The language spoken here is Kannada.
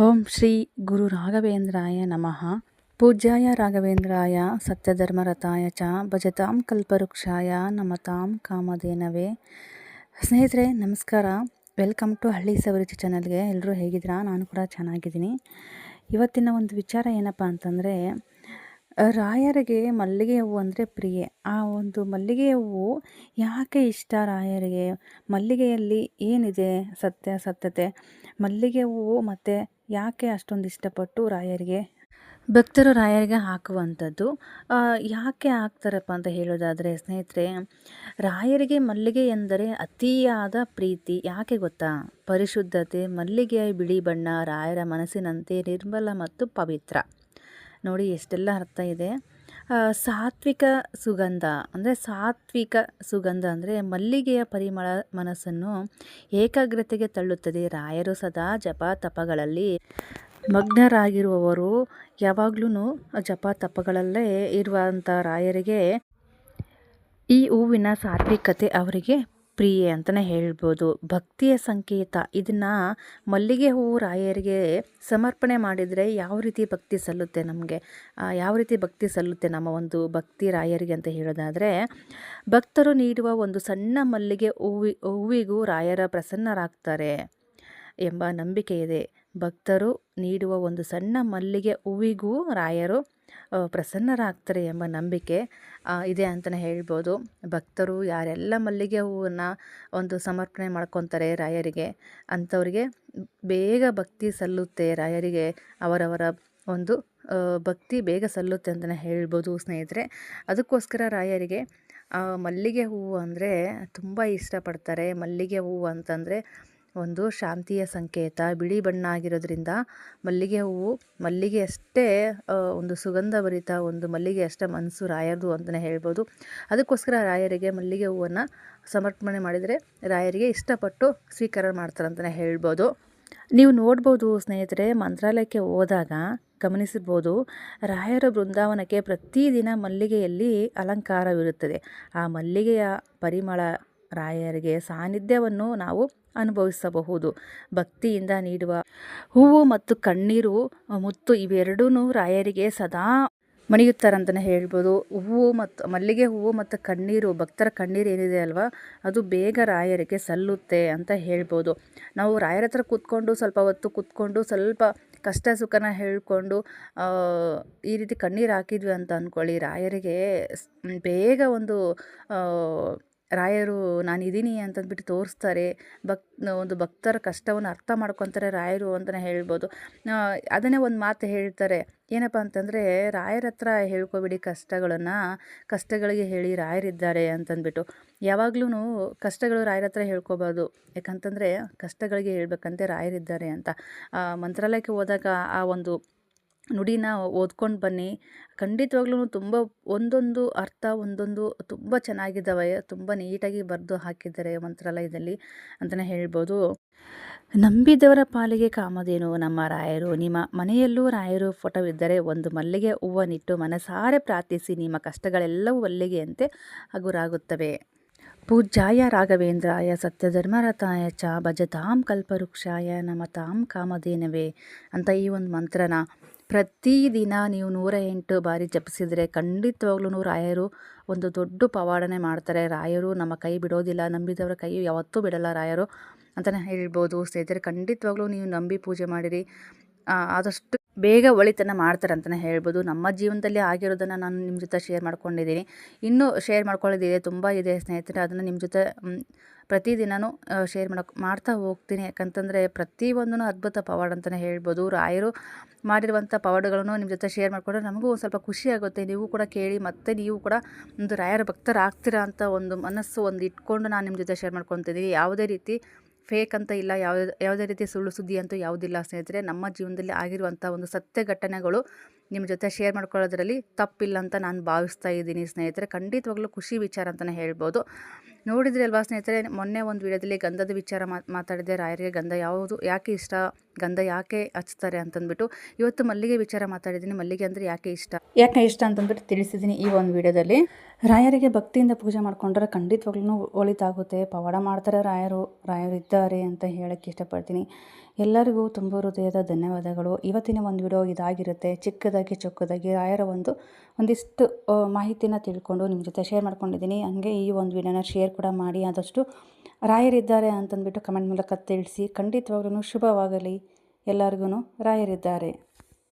ಓಂ ಶ್ರೀ ಗುರು ರಾಘವೇಂದ್ರಾಯ ನಮಃ. ಪೂಜ್ಯಾಯ ರಾಘವೇಂದ್ರಾಯ ಸತ್ಯಧರ್ಮರತಾಯ ಚ ಭಜತಾಂ ಕಲ್ಪವೃಕ್ಷಾಯ ನಮತಾಂ ಕಾಮಧೇನವೇ. ಸ್ನೇಹಿತರೆ ನಮಸ್ಕಾರ. ವೆಲ್ಕಮ್ ಟು ಹಳ್ಳಿ ಸವರಿಚಿ ಚಾನಲ್ಗೆ. ಎಲ್ಲರೂ ಹೇಗಿದ್ದೀರಾ? ನಾನು ಕೂಡ ಚೆನ್ನಾಗಿದ್ದೀನಿ. ಇವತ್ತಿನ ಒಂದು ವಿಚಾರ ಏನಪ್ಪ ಅಂತಂದರೆ, ರಾಯರಿಗೆ ಮಲ್ಲಿಗೆ ಹೂವು ಅಂದರೆ ಪ್ರಿಯೆ. ಆ ಒಂದು ಮಲ್ಲಿಗೆ ಹೂವು ಯಾಕೆ ಇಷ್ಟ ರಾಯರಿಗೆ? ಮಲ್ಲಿಗೆಯಲ್ಲಿ ಏನಿದೆ ಸತ್ಯತೆ? ಮಲ್ಲಿಗೆ ಹೂವು ಮತ್ತು ಯಾಕೆ ಅಷ್ಟೊಂದು ಇಷ್ಟಪಟ್ಟು ಭಕ್ತರು ರಾಯರಿಗೆ ಹಾಕುವಂಥದ್ದು. ಯಾಕೆ ಹಾಕ್ತಾರಪ್ಪ ಅಂತ ಹೇಳೋದಾದರೆ ಸ್ನೇಹಿತರೆ, ರಾಯರಿಗೆ ಮಲ್ಲಿಗೆ ಎಂದರೆ ಅತಿಯಾದ ಪ್ರೀತಿ. ಯಾಕೆ ಗೊತ್ತಾ? ಪರಿಶುದ್ಧತೆ. ಮಲ್ಲಿಗೆಯ ಬಿಳಿ ಬಣ್ಣ ರಾಯರ ಮನಸ್ಸಿನಂತೆ ನಿರ್ಮಲ ಮತ್ತು ಪವಿತ್ರ. ನೋಡಿ ಎಷ್ಟೆಲ್ಲ ಅರ್ಥ ಇದೆ. ಸಾತ್ವಿಕ ಸುಗಂಧ ಅಂದರೆ ಮಲ್ಲಿಗೆಯ ಪರಿಮಳ ಮನಸ್ಸನ್ನು ಏಕಾಗ್ರತೆಗೆ ತಳ್ಳುತ್ತದೆ. ರಾಯರು ಸದಾ ಜಪ ತಪಗಳಲ್ಲಿ ಮಗ್ನರಾಗಿರುವವರು. ಯಾವಾಗ್ಲೂ ಜಪ ತಪಗಳಲ್ಲೇ ಇರುವಂಥ ರಾಯರಿಗೆ ಈ ಹೂವಿನ ಸಾತ್ವಿಕತೆ ಅವರಿಗೆ ಪ್ರಿಯೆ ಅಂತಲೇ ಹೇಳ್ಬೋದು. ಭಕ್ತಿಯ ಸಂಕೇತ. ಇದನ್ನು ಮಲ್ಲಿಗೆ ಹೂವು ರಾಯರಿಗೆ ಸಮರ್ಪಣೆ ಮಾಡಿದರೆ ಯಾವ ರೀತಿ ಭಕ್ತಿ ಸಲ್ಲುತ್ತೆ ನಮಗೆ, ಯಾವ ರೀತಿ ಭಕ್ತಿ ಸಲ್ಲುತ್ತೆ ನಮ್ಮ ಒಂದು ಭಕ್ತಿ ರಾಯರಿಗೆ ಅಂತ ಹೇಳೋದಾದರೆ, ಭಕ್ತರು ನೀಡುವ ಒಂದು ಸಣ್ಣ ಮಲ್ಲಿಗೆ ಹೂವಿಗೂ ರಾಯರ ಪ್ರಸನ್ನರಾಗ್ತಾರೆ ಎಂಬ ನಂಬಿಕೆ ಇದೆ. ಭಕ್ತರು ನೀಡುವ ಒಂದು ಸಣ್ಣ ಮಲ್ಲಿಗೆ ಹೂವಿಗೂ ರಾಯರು ಪ್ರಸನ್ನರಾಗ್ತಾರೆ ಎಂಬ ನಂಬಿಕೆ ಇದೆ ಅಂತಲೇ ಹೇಳ್ಬೋದು. ಭಕ್ತರು ಯಾರೆಲ್ಲ ಮಲ್ಲಿಗೆ ಹೂವನ್ನು ಒಂದು ಸಮರ್ಪಣೆ ಮಾಡ್ಕೊತಾರೆ ರಾಯರಿಗೆ, ಅಂಥವ್ರಿಗೆ ಬೇಗ ಭಕ್ತಿ ಸಲ್ಲುತ್ತೆ. ರಾಯರಿಗೆ ಅವರವರ ಒಂದು ಭಕ್ತಿ ಬೇಗ ಸಲ್ಲುತ್ತೆ ಅಂತಲೇ ಹೇಳ್ಬೋದು ಸ್ನೇಹಿತರೆ. ಅದಕ್ಕೋಸ್ಕರ ರಾಯರಿಗೆ ಮಲ್ಲಿಗೆ ಹೂವು ಅಂದರೆ ತುಂಬ ಇಷ್ಟಪಡ್ತಾರೆ. ಮಲ್ಲಿಗೆ ಹೂವು ಅಂತಂದರೆ ಒಂದು ಶಾಂತಿಯ ಸಂಕೇತ. ಬಿಳಿ ಬಣ್ಣ ಆಗಿರೋದ್ರಿಂದ ಮಲ್ಲಿಗೆ ಅಷ್ಟೇ ಒಂದು ಸುಗಂಧಭರಿತ ಒಂದು ಮಲ್ಲಿಗೆ ಅಷ್ಟೇ ಮನಸ್ಸು ರಾಯರದು ಅಂತಲೇ ಹೇಳ್ಬೋದು. ಅದಕ್ಕೋಸ್ಕರ ರಾಯರಿಗೆ ಮಲ್ಲಿಗೆ ಹೂವನ್ನು ಸಮರ್ಪಣೆ ಮಾಡಿದರೆ ರಾಯರಿಗೆ ಇಷ್ಟಪಟ್ಟು ಸ್ವೀಕಾರ ಮಾಡ್ತಾರೆ ಅಂತಲೇ ಹೇಳ್ಬೋದು. ನೀವು ನೋಡ್ಬೋದು ಸ್ನೇಹಿತರೆ, ಮಂತ್ರಾಲಯಕ್ಕೆ ಹೋದಾಗ ಗಮನಿಸಿರ್ಬೋದು, ರಾಯರ ಬೃಂದಾವನಕ್ಕೆ ಪ್ರತಿದಿನ ಮಲ್ಲಿಗೆಯಲ್ಲಿ ಅಲಂಕಾರವಿರುತ್ತದೆ. ಆ ಮಲ್ಲಿಗೆಯ ಪರಿಮಳ ರಾಯರಿಗೆ ಸಾನ್ನಿಧ್ಯವನ್ನು ನಾವು ಅನುಭವಿಸಬಹುದು. ಭಕ್ತಿಯಿಂದ ನೀಡುವ ಹೂವು ಮತ್ತು ಕಣ್ಣೀರು ಮುತ್ತು ಇವೆರಡೂ ರಾಯರಿಗೆ ಸದಾ ಮಣಿಯುತ್ತಾರಂತಲೇ ಹೇಳ್ಬೋದು. ಮಲ್ಲಿಗೆ ಹೂವು ಮತ್ತು ಕಣ್ಣೀರು, ಭಕ್ತರ ಕಣ್ಣೀರು ಏನಿದೆ ಅಲ್ವಾ, ಅದು ಬೇಗ ರಾಯರಿಗೆ ಸಲ್ಲುತ್ತೆ ಅಂತ ಹೇಳ್ಬೋದು. ನಾವು ರಾಯರ ಹತ್ರ ಸ್ವಲ್ಪ ಹೊತ್ತು ಕೂತ್ಕೊಂಡು ಸ್ವಲ್ಪ ಕಷ್ಟ ಸುಖನ ಹೇಳ್ಕೊಂಡು ಈ ರೀತಿ ಕಣ್ಣೀರು ಹಾಕಿದ್ವಿ ಅಂತ ಅಂದ್ಕೊಳ್ಳಿ, ರಾಯರಿಗೆ ಬೇಗ ರಾಯರು ನಾನಿದ್ದೀನಿ ಅಂತಂದ್ಬಿಟ್ಟು ತೋರಿಸ್ತಾರೆ. ಒಂದು ಭಕ್ತರ ಕಷ್ಟವನ್ನು ಅರ್ಥ ಮಾಡ್ಕೊತಾರೆ ರಾಯರು ಅಂತಲೇ ಹೇಳ್ಬೋದು. ಅದನ್ನೇ ಒಂದು ಮಾತು ಹೇಳ್ತಾರೆ, ಏನಪ್ಪ ಅಂತಂದರೆ, ರಾಯರ ಹತ್ರ ಹೇಳ್ಕೊಬಿಡಿ ಕಷ್ಟಗಳಿಗೆ ಹೇಳಿ ರಾಯರಿದ್ದಾರೆ ಅಂತಂದ್ಬಿಟ್ಟು. ಯಾವಾಗ್ಲೂ ಕಷ್ಟಗಳು ರಾಯರ ಹತ್ರ ಹೇಳ್ಕೊಬಾರ್ದು. ಯಾಕಂತಂದರೆ ಕಷ್ಟಗಳಿಗೆ ಹೇಳ್ಬೇಕಂತೆ ರಾಯರಿದ್ದಾರೆ ಅಂತ. ಮಂತ್ರಾಲಯಕ್ಕೆ ಹೋದಾಗ ಆ ಒಂದು ನುಡಿನ ಓದ್ಕೊಂಡು ಬನ್ನಿ. ಖಂಡಿತವಾಗ್ಲೂ ಒಂದೊಂದು ಅರ್ಥ ತುಂಬ ಚೆನ್ನಾಗಿದ್ದಾವೆ. ತುಂಬ ನೀಟಾಗಿ ಬರೆದು ಹಾಕಿದ್ದಾರೆ ಮಂತ್ರಾಲಯದಲ್ಲಿ ಅಂತಲೇ ಹೇಳ್ಬೋದು. ನಂಬಿದವರ ಪಾಲಿಗೆ ಕಾಮಧೇನು ನಮ್ಮ ರಾಯರು. ನಿಮ್ಮ ಮನೆಯಲ್ಲೂ ರಾಯರು ಫೋಟೋವಿದ್ದರೆ ಒಂದು ಮಲ್ಲಿಗೆ ಹೂವನ್ನಿಟ್ಟು ಮನಸಾರೆ ಪ್ರಾರ್ಥಿಸಿ, ನಿಮ್ಮ ಕಷ್ಟಗಳೆಲ್ಲವೂ ಮಲ್ಲಿಗೆಯಂತೆ ಹಗುರಾಗುತ್ತವೆ. ಪೂಜ್ಯಾಯ ರಾಘವೇಂದ್ರಾಯ ಸತ್ಯಧರ್ಮರತಾಯ ಚ ಭಜತಾಂ ಕಲ್ಪವೃಕ್ಷಾಯ ನಮತಾಂ ಕಾಮಧೇನವೇ ಅಂತ ಈ ಒಂದು ಮಂತ್ರನ ಪ್ರತಿದಿನ ನೀವು 108 ಬಾರಿ ಜಪಿಸಿದರೆ ಖಂಡಿತವಾಗ್ಲೂ ರಾಯರು ಒಂದು ದೊಡ್ಡ ಪವಾಡನೆ ಮಾಡ್ತಾರೆ. ರಾಯರು ನಮ್ಮ ಕೈ ಬಿಡೋದಿಲ್ಲ. ನಂಬಿದವರ ಕೈ ಯಾವತ್ತೂ ಬಿಡಲ್ಲ ರಾಯರು ಅಂತಲೇ ಹೇಳ್ಬೋದು ಸ್ನೇಹಿತರೆ. ಖಂಡಿತವಾಗ್ಲೂ ನೀವು ನಂಬಿ ಪೂಜೆ ಮಾಡಿರಿ, ಆದಷ್ಟು ಬೇಗ ಒಳಿತನ ಮಾಡ್ತಾರೆ ಅಂತಲೇ ಹೇಳ್ಬೋದು. ನಮ್ಮ ಜೀವನದಲ್ಲಿ ಆಗಿರೋದನ್ನು ನಾನು ನಿಮ್ಮ ಜೊತೆ ಶೇರ್ ಮಾಡ್ಕೊಂಡಿದ್ದೀನಿ. ಇನ್ನೂ ಶೇರ್ ಮಾಡ್ಕೊಳ್ಳೋದಿದೆ, ತುಂಬ ಇದೆ ಸ್ನೇಹಿತರೆ. ಅದನ್ನು ನಿಮ್ಮ ಜೊತೆ ಪ್ರತಿದಿನವೂ ಶೇರ್ ಮಾಡ್ತಾ ಹೋಗ್ತೀನಿ. ಯಾಕಂತಂದರೆ ಪ್ರತಿಯೊಂದೂ ಅದ್ಭುತ ಪವಾಡ ಅಂತಲೇ ಹೇಳ್ಬೋದು. ರಾಯರು ಮಾಡಿರುವಂಥ ಪವಾಡಗಳನ್ನು ನಿಮ್ಮ ಜೊತೆ ಶೇರ್ ಮಾಡಿಕೊಂಡ್ರೆ ನಮಗೂ ಒಂದು ಸ್ವಲ್ಪ ಖುಷಿ ಆಗುತ್ತೆ. ನೀವು ಕೂಡ ಕೇಳಿ ಮತ್ತು ನೀವು ಕೂಡ ಒಂದು ರಾಯರ ಭಕ್ತರಾಗ್ತೀರಾ ಅಂತ ಒಂದು ಮನಸ್ಸು ಇಟ್ಕೊಂಡು ನಾನು ನಿಮ್ಮ ಜೊತೆ ಶೇರ್ ಮಾಡ್ಕೊತಿದ್ದೀನಿ. ಯಾವುದೇ ರೀತಿ ಫೇಕ್ ಅಂತ ಇಲ್ಲ, ಯಾವುದೇ ರೀತಿ ಸುಳ್ಳು ಸುದ್ದಿ ಅಂತೂ ಯಾವುದಿಲ್ಲ ಸ್ನೇಹಿತರೆ. ನಮ್ಮ ಜೀವನದಲ್ಲಿ ಆಗಿರುವಂಥ ಒಂದು ಸತ್ಯ ಘಟನೆಗಳು ನಿಮ್ಮ ಜೊತೆ ಶೇರ್ ಮಾಡ್ಕೊಳ್ಳೋದ್ರಲ್ಲಿ ತಪ್ಪಿಲ್ಲ ಅಂತ ನಾನು ಭಾವಿಸ್ತಾ ಇದ್ದೀನಿ ಸ್ನೇಹಿತರೆ. ಖಂಡಿತವಾಗ್ಲೂ ಖುಷಿ ವಿಚಾರ ಅಂತಲೇ ಹೇಳ್ಬೋದು. ನೋಡಿದ್ರಿ ಅಲ್ವಾ ಸ್ನೇಹಿತರೆ, ಮೊನ್ನೆ ಒಂದು ವಿಡಿಯೋದಲ್ಲಿ ಗಂಧದ ವಿಚಾರ ಮಾತಾಡಿದೆ. ರಾಯರಿಗೆ ಗಂಧ ಯಾಕೆ ಇಷ್ಟ, ಗಂಧ ಯಾಕೆ ಹಚ್ತಾರೆ ಅಂತಂದ್ಬಿಟ್ಟು. ಇವತ್ತು ಮಲ್ಲಿಗೆ ವಿಚಾರ ಮಾತಾಡಿದ್ದೀನಿ. ಮಲ್ಲಿಗೆ ಅಂದರೆ ಯಾಕೆ ಇಷ್ಟ ಅಂತಂದ್ಬಿಟ್ಟು ತಿಳಿಸಿದ್ದೀನಿ ಈ ಒಂದು ವಿಡಿಯೋದಲ್ಲಿ. ರಾಯರಿಗೆ ಭಕ್ತಿಯಿಂದ ಪೂಜೆ ಮಾಡಿಕೊಂಡ್ರೆ ಖಂಡಿತವಾಗ್ಲೂ ಒಳಿತಾಗುತ್ತೆ. ಪವಾಡ ಮಾಡ್ತಾರೆ ರಾಯರು ಇದ್ದಾರೆ ಅಂತ ಹೇಳೋಕ್ಕೆ ಇಷ್ಟಪಡ್ತೀನಿ. ಎಲ್ಲರಿಗೂ ತುಂಬ ಹೃದಯದ ಧನ್ಯವಾದಗಳು. ಇವತ್ತಿನ ಒಂದು ವಿಡಿಯೋ ಇದಾಗಿರುತ್ತೆ. ಚಿಕ್ಕದಾಗಿ ಚೊಕ್ಕದಾಗಿ ರಾಯರ ಒಂದಿಷ್ಟು ಮಾಹಿತಿನ ತಿಳ್ಕೊಂಡು ನಿಮ್ಮ ಜೊತೆ ಶೇರ್ ಮಾಡ್ಕೊಂಡಿದ್ದೀನಿ. ಹಾಗೆ ಈ ಒಂದು ವಿಡಿಯೋನ ಶೇರ್ ಕೂಡ ಮಾಡಿ. ಆದಷ್ಟು ರಾಯರಿದ್ದಾರೆ ಅಂತಂದ್ಬಿಟ್ಟು ಕಮೆಂಟ್ ಮೂಲಕ ತಿಳಿಸಿ. ಖಂಡಿತವಾಗ್ಲೂ ಶುಭವಾಗಲಿ. ಎಲ್ಲರಿಗೂ ರಾಯರಿದ್ದಾರೆ.